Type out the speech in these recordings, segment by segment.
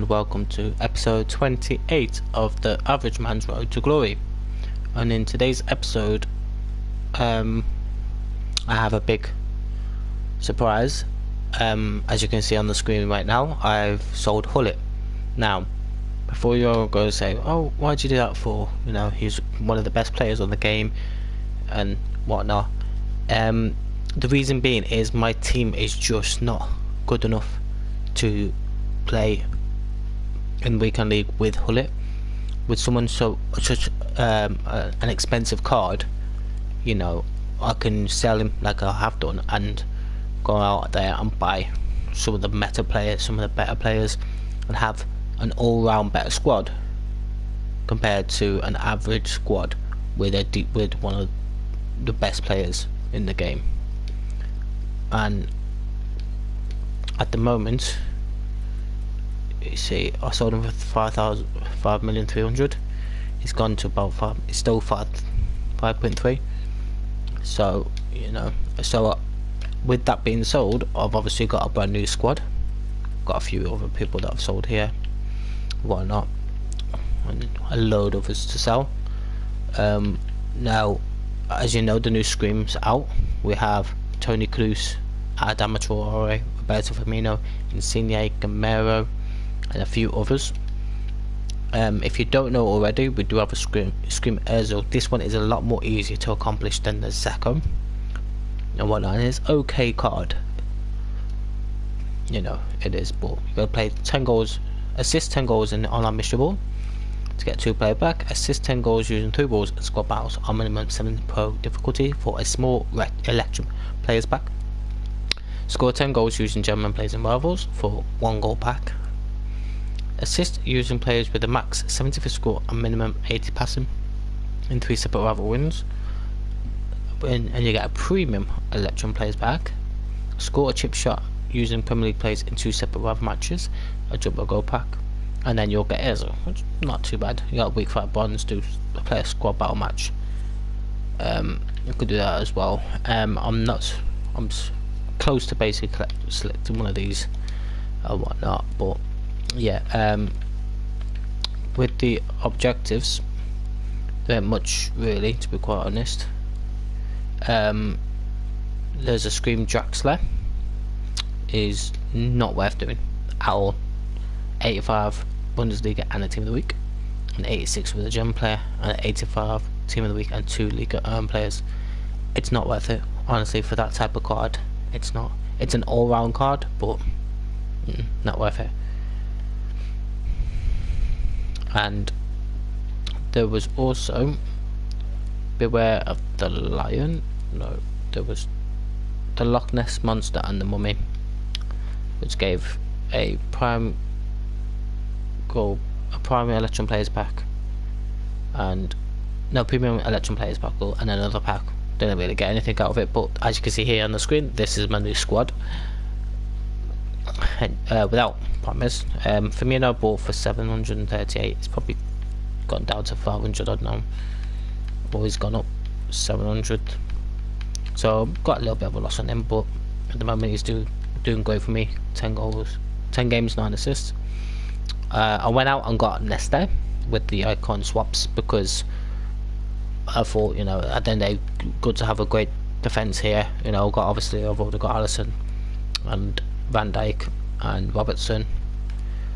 and welcome to episode 28 of the Average Man's Road to Glory. And in today's episode, I have a big surprise. As you can see on the screen right now, I've sold Gullit. Now, before you all go say, oh, why'd you do that for? You know, he's one of the best players on the game and whatnot. The reason being is my team is just not good enough to play in weekend league with Gullit. With someone such an expensive card, you know, I can sell him like I have done and go out there and buy some of the meta players, some of the better players, and have an all-round better squad compared to an average squad with one of the best players in the game. And at the moment, you see, I sold him for 5,300,000. He's gone to about 5. It's still 5.3. So you know, with that being sold, I've obviously got a brand new squad. Got a few other people that I've sold here, whatnot, and a load of others to sell. Now, as you know, the new Scream's out. We have Toni Kroos, Adama Traore, Roberto Firmino, Insigne, Gamero, and a few others. If you don't know already, we do have a Scream Ozil. This one is a lot more easier to accomplish than the Zeko and whatnot. It's okay card, you know, it is, but you gotta play 10 goals, assist 10 goals in online mystery ball to get 2 player back, assist 10 goals using 2 balls and squad battles on minimum 7 pro difficulty for a small electrum players pack. Score 10 goals using German players and rivals for 1 goal pack. Assist using players with a max 75 score and minimum 80 passing in 3 separate rival wins. And you get a premium electrum players pack. Score a chip shot using Premier League players in 2 separate rival matches, a jumbo goal pack. And then you'll get Ozil, which is not too bad. You got week 5 bonds to play a squad battle match. You could do that as well. I'm close to basically selecting one of these or whatnot, but yeah, with the objectives, there ain't much really, to be quite honest. There's a Scream Draxler, is not worth doing at all. 85 Bundesliga and a team of the week, and 86 with a German player, and 85 team of the week and 2 Liga players. It's not worth it, honestly, for that type of card. It's not. It's an all-round card, but not worth it. And there was also Beware of the Lion. No, there was the Loch Ness Monster and the Mummy, which gave a prime electrum players pack, and no premium electrum players pack, and another pack. Didn't really get anything out of it, but as you can see here on the screen, this is my new squad. And, without promise, Firmino bought for 738. It's probably gone down to 500 odd now, or he's gone up 700. So got a little bit of a loss on him, but at the moment he's doing great for me. 10 goals, 10 games, 9 assists. I went out and got Nesta with the icon swaps because I thought, you know, at the end of the day, good to have a great defence here. You know, I've already got Alisson and Van Dijk and Robertson.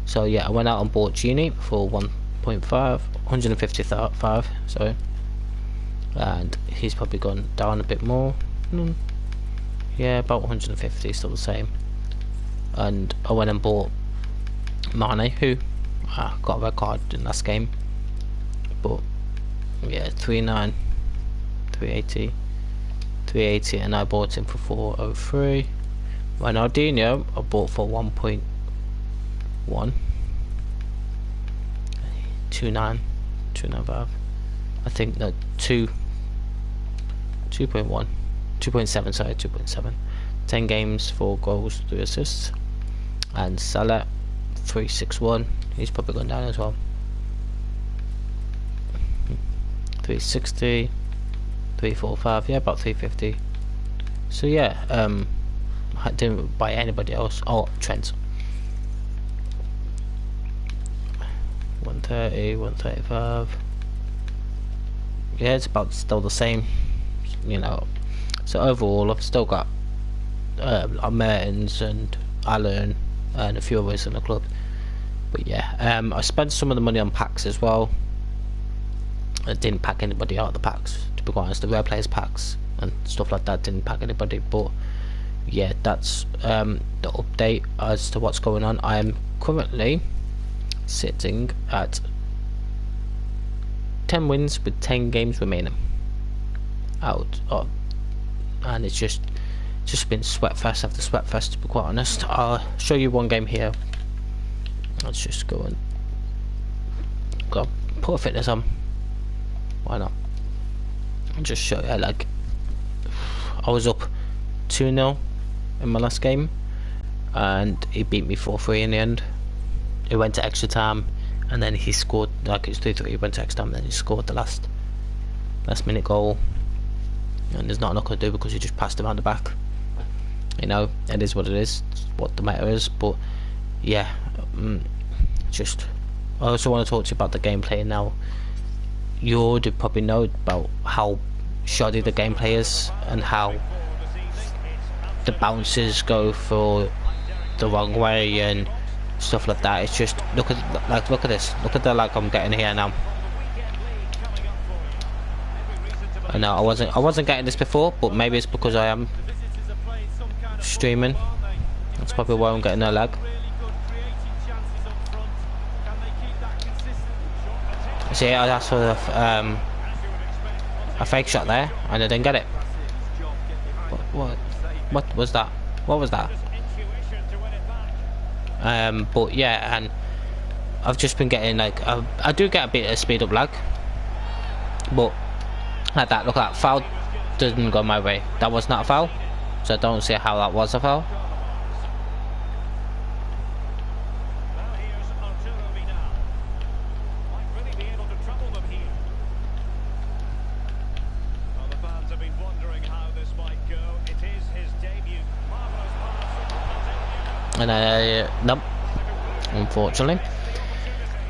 So yeah, I went out and bought Genie for 155, sorry, and he's probably gone down a bit more. Yeah, about 150, still the same. And I went and bought Mane, who got a red card in last game, but yeah, 380, and I bought him for 403. Ronaldinho I bought for 1.1, 295. I think no, 2.1, 2.7, sorry, 2.7. 10 games, 4 goals, 3 assists. And Salah 361. He's probably gone down as well. 360, 345, yeah, about 350. So yeah, I didn't buy anybody else. Oh, Trent. 130, 135. Yeah, it's about still the same, you know. So overall, I've still got Mertens and Allen and a few others in the club. But yeah, I spent some of the money on packs as well. I didn't pack anybody out of the packs, to be quite honest. The rare players packs and stuff like that didn't pack anybody. But yeah, that's the update as to what's going on. I am currently sitting at 10 wins with 10 games remaining out of, and it's just been sweatfest after sweatfest, to be quite honest. I'll show you one game here. Let's just go and put a fitness on. Why not? I'll just show you. Like, I was up 2-0 in my last game and he beat me 4-3 in the end. It went to extra time and then he scored, like it's 3-3, he went to extra time and then he scored the last minute goal, and there's not enough to do because he just passed him around the back. You know, it is what it is, it's what the matter is. But yeah, just I also want to talk to you about the gameplay now. You already probably know about how shoddy the gameplay is and how the bounces go for the wrong way and stuff like that. It's just look at this. Look at the lag I'm getting here now. I know I wasn't getting this before, but maybe it's because I am streaming. That's probably why I'm getting no lag. See, I asked for a fake shot there and I didn't get it. What was that? What was that? But yeah, and I've just been getting like I do get a bit of speed up lag, but like that, look at that, foul didn't go my way. That was not a foul, so I don't see how that was a foul. And nope, unfortunately.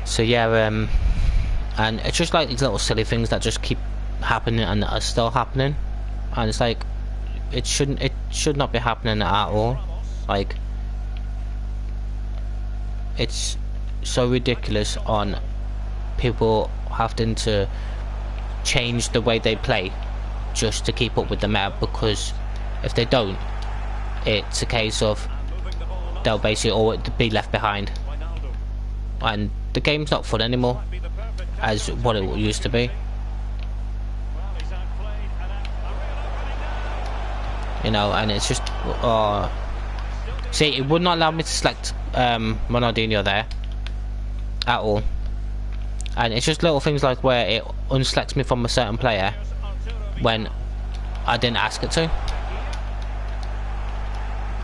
So yeah, and it's just like these little silly things that just keep happening and are still happening, and it's like it should not be happening at all. Like, it's so ridiculous on people having to change the way they play just to keep up with the meta, because if they don't, it's a case of they'll basically all be left behind, and the game's not fun anymore as what it used to be. You know, and it's just see, it would not allow me to select Ronaldinho there at all, and it's just little things like where it unselects me from a certain player when I didn't ask it to.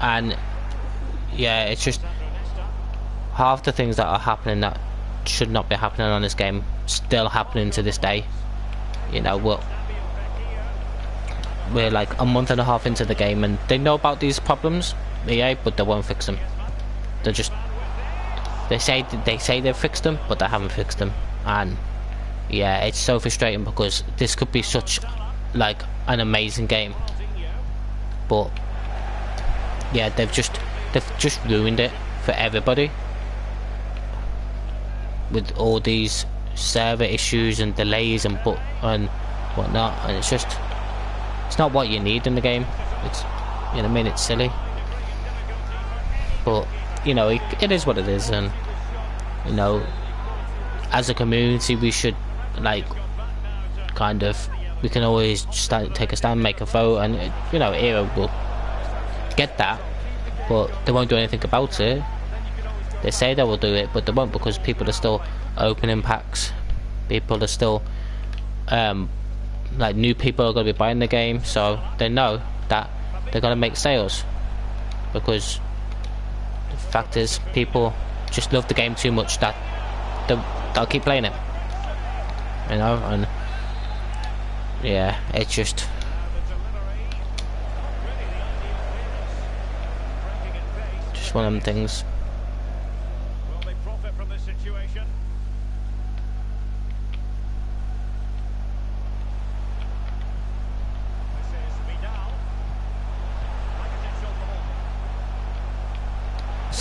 And yeah, it's just half the things that are happening that should not be happening on this game still happening to this day. You know, we're like a month and a half into the game and they know about these problems, EA, but they won't fix them. They say they've fixed them, but they haven't fixed them. And yeah, it's so frustrating because this could be such like an amazing game, but yeah, they've just ruined it for everybody with all these server issues and delays and whatnot, and it's not what you need in the game. It's, you know what I mean, it's silly, but you know, it is what it is. And you know, as a community, we should like we can always take a stand, make a vote, and you know, ERA will get that, but they won't do anything about it. They say they will do it, but they won't, because people are still opening packs. People are still like, new people are going to be buying the game, so they know that they're going to make sales, because the fact is people just love the game too much that they'll keep playing it, you know. And yeah, it's just one of them things.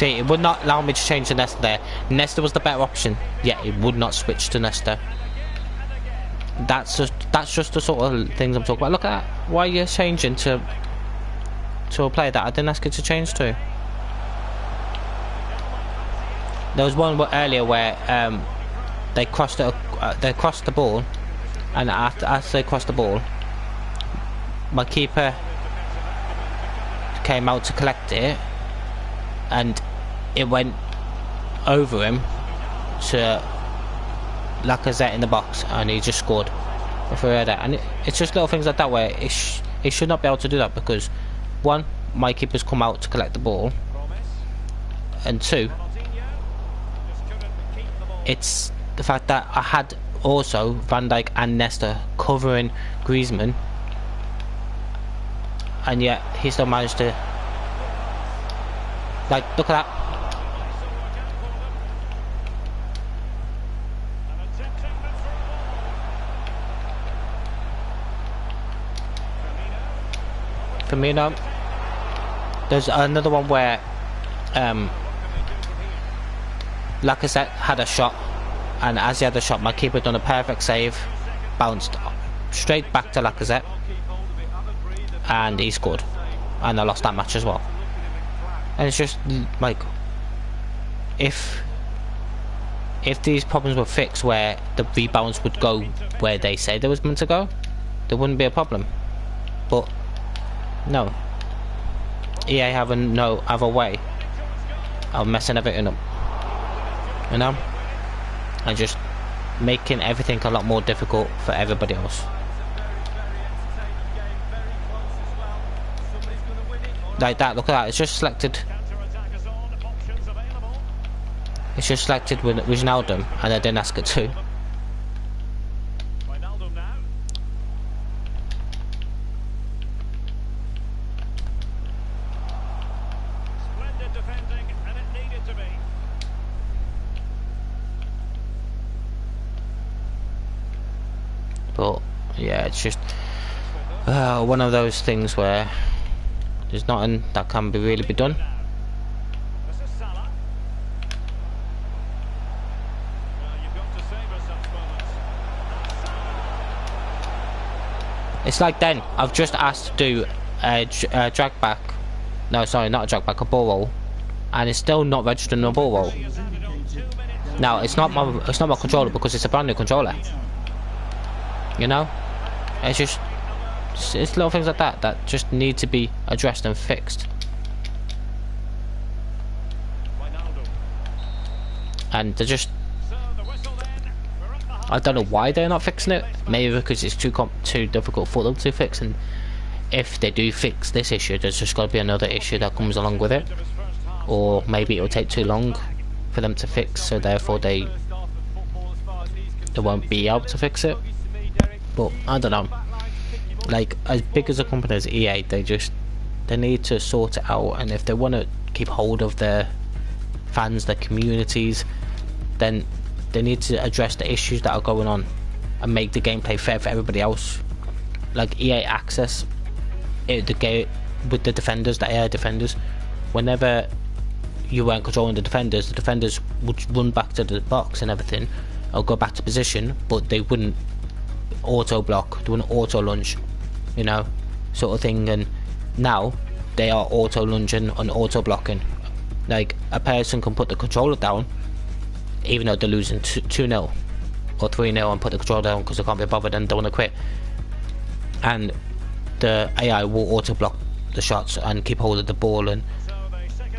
See, it would not allow me to change to Nesta there. Nesta was the better option, yet it would not switch to Nesta. That's just the sort of things I'm talking about. Look at that. Why are you changing to a player that I didn't ask you to change to? There was one earlier where they crossed the ball, and after they crossed the ball, my keeper came out to collect it, and it went over him to Lacazette in the box, and he just scored for that. And it's just little things like that where it should not be able to do that, because one, my keeper's come out to collect the ball, and two, it's the fact that I had also Van Dijk and Nesta covering Griezmann, and yet he still managed to, like, look at that. Firmino. There's another one where Lacazette had a shot, and as he had a shot, my keeper done a perfect save, bounced straight back to Lacazette, and he scored, and I lost that match as well. And it's just like, if these problems were fixed where the rebounds would go where they say they was meant to go, there wouldn't be a problem. But no, EA have no other way of messing everything up, you know, and just making everything a lot more difficult for everybody else. Like that, look at that, it's just selected with Wijnaldum, and I didn't ask it to. But yeah, it's just one of those things where there's nothing that can really be done. It's like then I've just asked to do a drag back. No, sorry, not a drag back, a ball roll, and it's still not registering a ball roll. Now it's not my controller, because it's a brand new controller. You know, it's little things like that that just need to be addressed and fixed. And they're just, I don't know why they're not fixing it. Maybe because it's too difficult for them to fix, and if they do fix this issue, there's just got to be another issue that comes along with it, or maybe it'll take too long for them to fix, so therefore they won't be able to fix it. But I don't know, like, as big as a company as EA, they need to sort it out, and if they want to keep hold of their fans, their communities, then they need to address the issues that are going on and make the gameplay fair for everybody else. Like EA Access, the game with the defenders, the AI defenders, whenever you weren't controlling the defenders would run back to the box and everything, or go back to position, but they wouldn't auto block, they wouldn't auto lunge, you know, sort of thing. And now they are auto lunging and auto blocking. Like, a person can put the controller down even though they're losing 2-0 or 3-0 and put the controller down because they can't be bothered and don't want to quit, and the AI will auto block the shots and keep hold of the ball and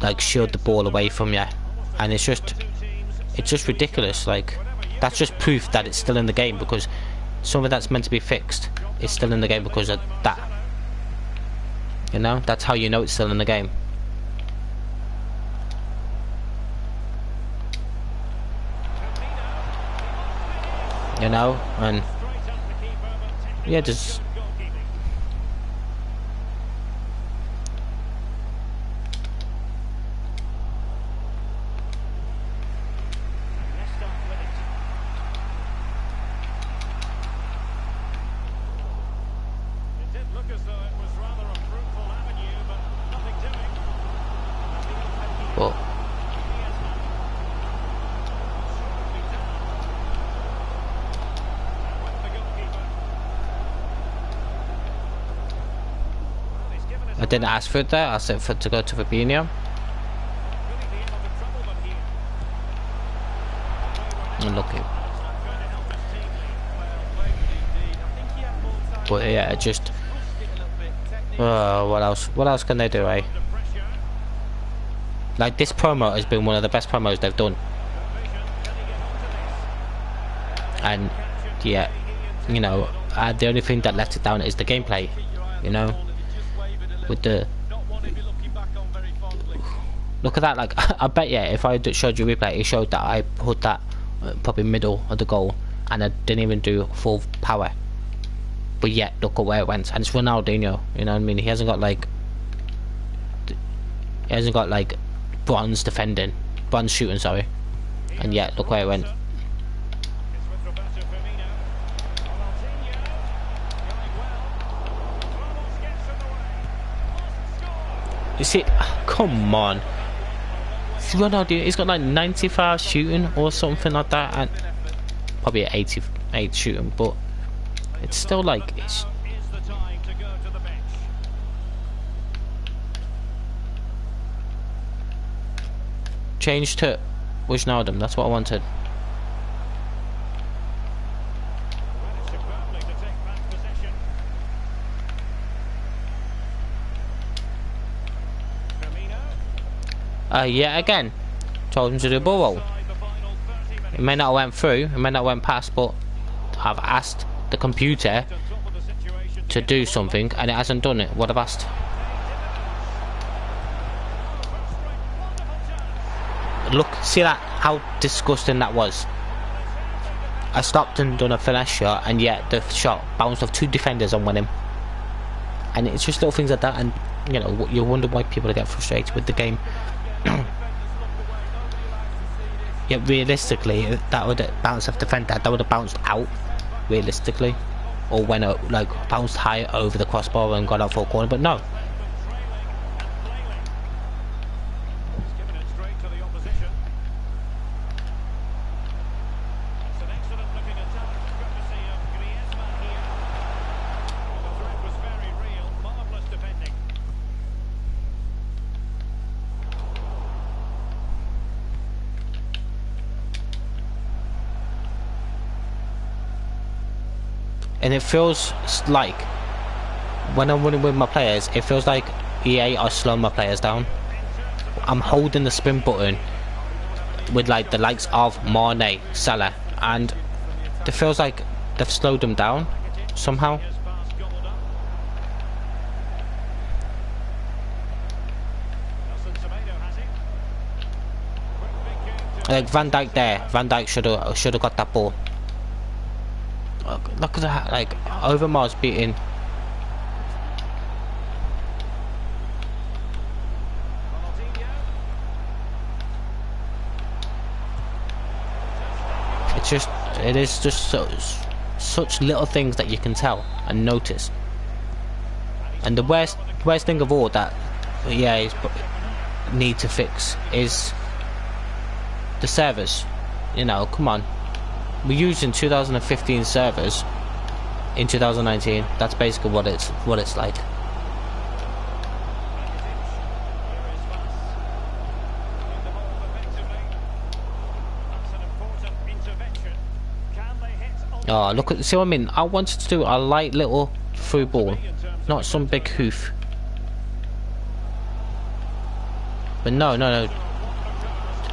like shield the ball away from you. And it's just ridiculous. Like, that's just proof that it's still in the game, because something that's meant to be fixed is still in the game because of that. You know, that's how you know it's still in the game. You know, and yeah, just I didn't ask for it there. I said for it to go to Fabinho. And look it. But yeah, just what else? What else can they do, eh? Like, this promo has been one of the best promos they've done. And yeah, you know, the only thing that lets it down is the gameplay. You know, with the look at that. Like, I bet yeah, if I showed you replay, it showed that I put that probably middle of the goal, and I didn't even do full power. But yet, look at where it went, and it's Ronaldinho. You know what I mean? He hasn't got like bronze defending, bronze shooting, sorry. And yet, look where it went. You see, come on. It's Ronaldinho. He's got like 95 shooting or something like that, and probably 88 shooting, but it's still like it's. Change to Wijnaldum. That's what I wanted. Yeah, again, told him to do a ball roll. It may not have went through, it may not have went past, but I've asked the computer to do something and it hasn't done it. What I've asked. Look, see that? How disgusting that was. I stopped and done a finesse shot, and yet the shot bounced off 2 defenders and won him. And it's just little things like that, and you know, you wonder why people get frustrated with the game. Yeah, realistically, that would have bounced off defender. That would have bounced out, realistically, or went out, like bounced high over the crossbar and got out for a corner. But no. And it feels like when I'm running with my players, it feels like EA are slowing my players down. I'm holding the sprint button with like the likes of Mane, Salah, and it feels like they've slowed them down somehow. Like Van Dijk there, Van Dijk should have got that ball. Look at that, like Overmars beating. It is just such little things that you can tell and notice. And the worst thing of all that, yeah, need to fix is the servers. You know, come on. We're using 2015 servers in 2019. That's basically what it's like. Oh, look at, see what I mean? I wanted to do a light little through ball, not some big hoof. But no.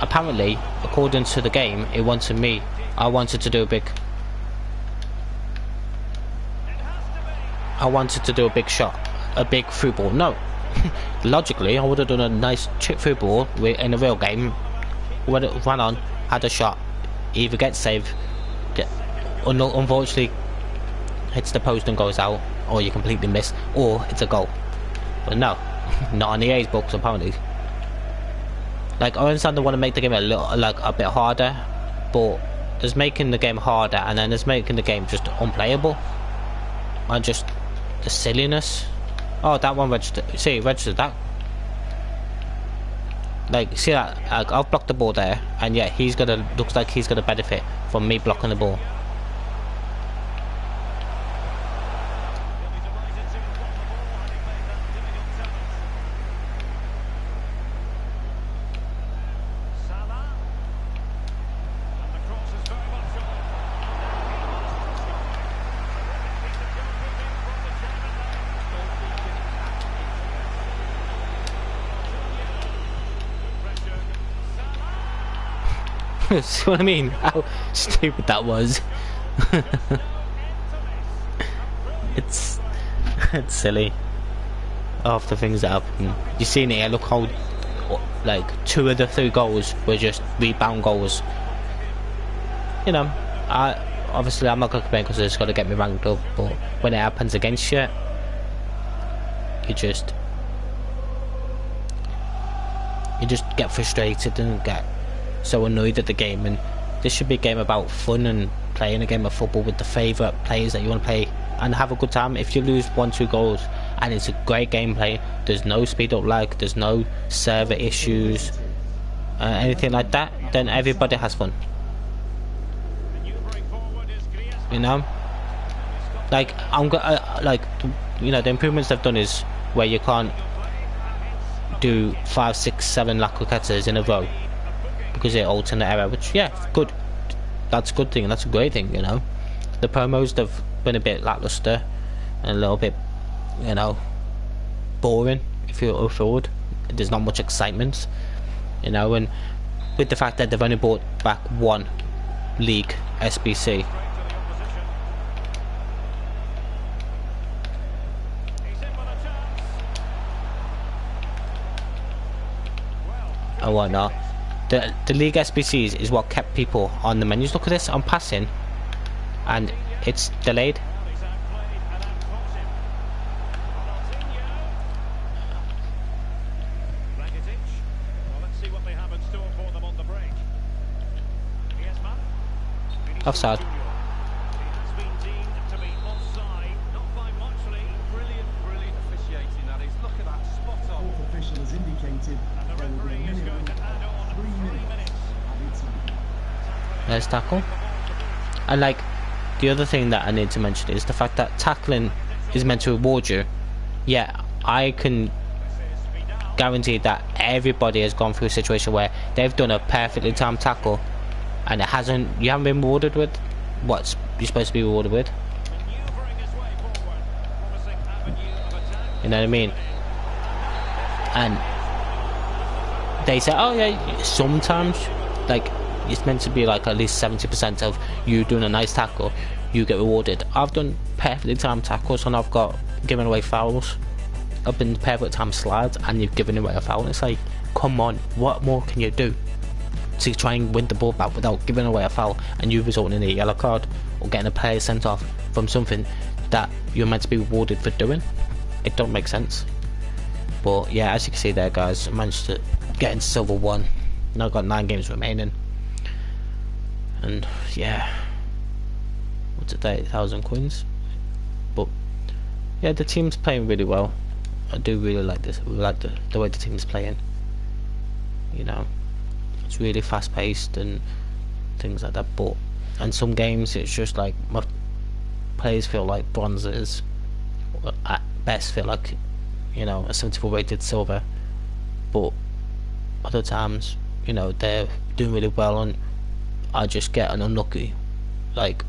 Apparently, according to the game, it wanted me. I wanted to do a big shot, a big through ball. No, logically, I would have done a nice chip through ball in a real game. When it ran on, had a shot, either get saved, unfortunately hits the post and goes out, or you completely miss, or it's a goal. But no, not on EA's books apparently. Like, I understand they want to make the game a little, like, a bit harder, but there's making the game harder, and then there's making the game just unplayable, and just the silliness. Oh, that one registered. See, registered that. Like, see that? I've blocked the ball there, and yet looks like he's gonna benefit from me blocking the ball. See what I mean? How stupid that was. it's silly. Half the things that happen. You seen it? Look how like 2 of the 3 goals were just rebound goals. You know, obviously I'm not gonna complain because it's got to get me ranked up. But when it happens against you, you just get frustrated and get so annoyed at the game. And this should be a game about fun and playing a game of football with the favourite players that you want to play and have a good time. If you lose 1-2 goals and it's a great gameplay, there's no speed up lag, there's no server issues, anything like that, then everybody has fun. You know, like you know, the improvements they've done is where you can't do 5, 6, 7 Lakuketas in a row because it alternate error, which good. That's a good thing. That's a great thing. You know, the promos they've been a bit lackluster and a little bit, you know, boring. If you're forward, there's not much excitement. You know, and with the fact that they've only brought back 1 league SBC. And whatnot. The league SBCs is what kept people on the menus. Look at this, I'm passing and it's delayed. Offside. Nice tackle. And like the other thing that I need to mention is the fact that tackling is meant to reward you. Yeah, I can guarantee that everybody has gone through a situation where they've done a perfectly timed tackle and you haven't been rewarded with what you're supposed to be rewarded with. You know what I mean? And they say, oh yeah, sometimes like it's meant to be like at least 70% of you doing a nice tackle, you get rewarded. I've done perfectly timed tackles and I've got given away fouls. I've been perfect time slides and you've given away a foul. And it's like, come on, what more can you do to try and win the ball back without giving away a foul and you resulting in a yellow card or getting a player sent off from something that you're meant to be rewarded for doing? It don't make sense. But yeah, as you can see there, guys, I managed to get into Silver 1. Now I've got 9 games remaining. And yeah, what's it, 30,000 coins? But yeah, the team's playing really well. I do really like this. We like the way the team's playing. You know, it's really fast paced and things like that. But in some games, it's just like my players feel like bronzes, or at best feel like, you know, a 74 rated silver. But other times, you know, they're doing really well and I just get an unlucky like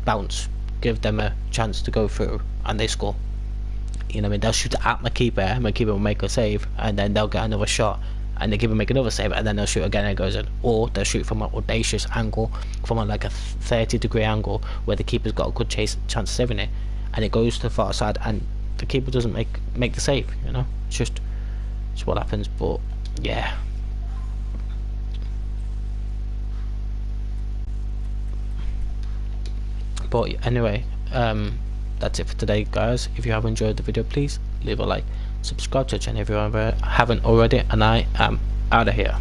bounce, give them a chance to go through and they score. You know what I mean? They'll shoot at my keeper will make a save and then they'll get another shot and the keeper make another save and then they'll shoot again and it goes in. Or they'll shoot from an audacious angle, from like a 30-degree angle where the keeper's got a good chance of saving it and it goes to the far side and the keeper doesn't make the save, you know? It's what happens. But yeah, but anyway, that's it for today, guys. If you have enjoyed the video, please leave a like, subscribe to the channel if you haven't already, and I am out of here.